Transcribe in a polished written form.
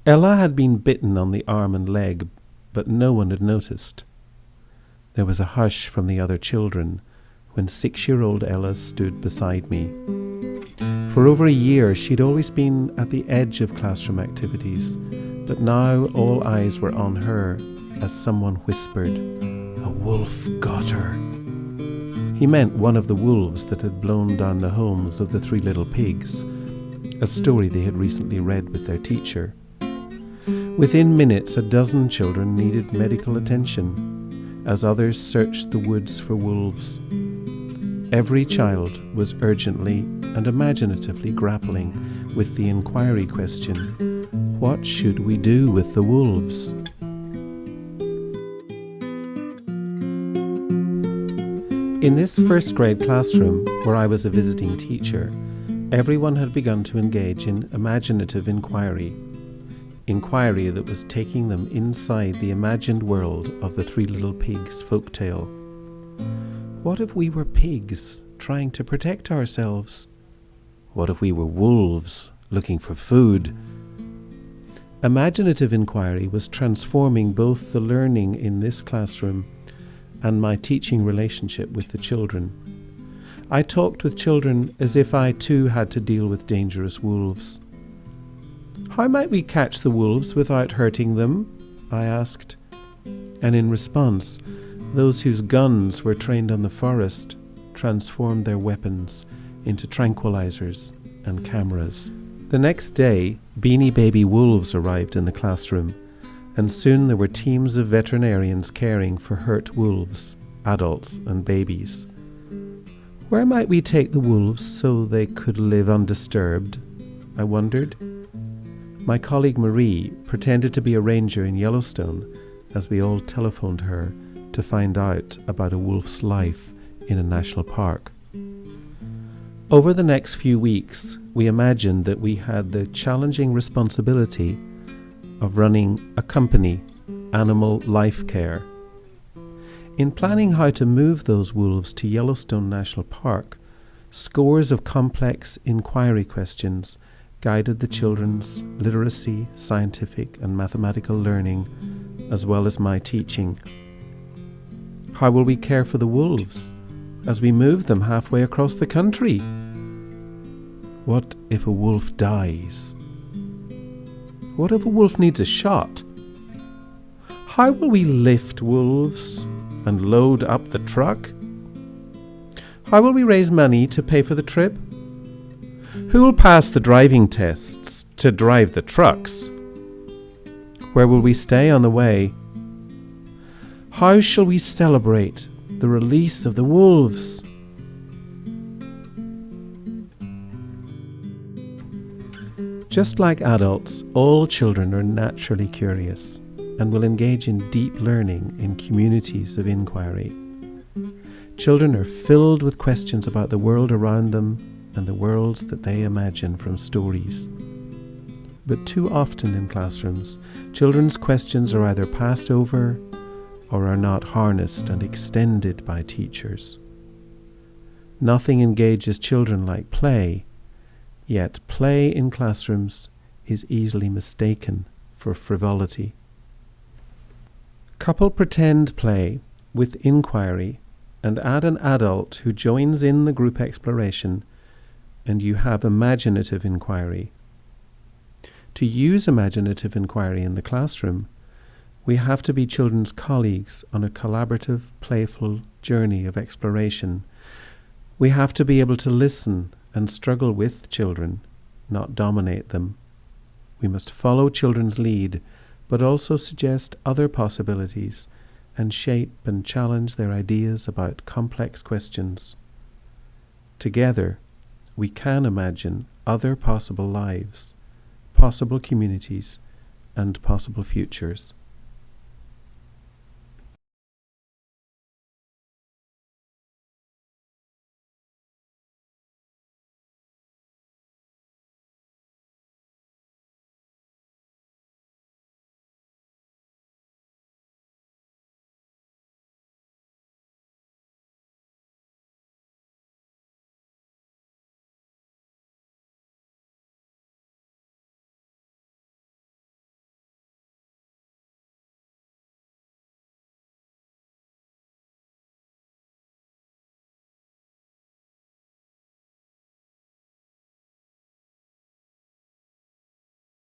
Ella had been bitten on the arm and leg, but no one had noticed. There was a hush from the other children when 6-year-old Ella stood beside me. For over a year she'd always been at the edge of classroom activities, but now all eyes were on her as someone whispered, "A wolf got her." He meant one of the wolves that had blown down the homes of the 3 little pigs, a story they had recently read with their teacher. Within minutes, a dozen children needed medical attention, as others searched the woods for wolves. Every child was urgently and imaginatively grappling with the inquiry question, what should we do with the wolves? In this first grade classroom, where I was a visiting teacher, everyone had begun to engage in imaginative inquiry that was taking them inside the imagined world of the 3 little pigs folktale. What if we were pigs trying to protect ourselves? What if we were wolves looking for food? Imaginative inquiry was transforming both the learning in this classroom and my teaching relationship with the children. I talked with children as if I too had to deal with dangerous wolves. "How might we catch the wolves without hurting them?" I asked. And in response, those whose guns were trained on the forest transformed their weapons into tranquilizers and cameras. The next day, beanie baby wolves arrived in the classroom, and soon there were teams of veterinarians caring for hurt wolves, adults and babies. Where might we take the wolves so they could live undisturbed? I wondered. My colleague Marie pretended to be a ranger in Yellowstone as we all telephoned her to find out about a wolf's life in a national park. Over the next few weeks, we imagined that we had the challenging responsibility of running a company, Animal Life Care. In planning how to move those wolves to Yellowstone National Park, scores of complex inquiry questions guided the children's literacy, scientific and mathematical learning, as well as my teaching. How will we care for the wolves as we move them halfway across the country? What if a wolf dies? What if a wolf needs a shot? How will we lift wolves and load up the truck? How will we raise money to pay for the trip? Who will pass the driving tests to drive the trucks? Where will we stay on the way? How shall we celebrate the release of the wolves? Just like adults, all children are naturally curious and will engage in deep learning in communities of inquiry. Children are filled with questions about the world around them and the worlds that they imagine from stories. But too often in classrooms, children's questions are either passed over or are not harnessed and extended by teachers. Nothing engages children like play, yet play in classrooms is easily mistaken for frivolity. Couple pretend play with inquiry and add an adult who joins in the group exploration, and you have imaginative inquiry. To use imaginative inquiry in the classroom, we have to be children's colleagues on a collaborative, playful journey of exploration. We have to be able to listen and struggle with children, not dominate them. We must follow children's lead, but also suggest other possibilities and shape and challenge their ideas about complex questions. Together, we can imagine other possible lives, possible communities, and possible futures.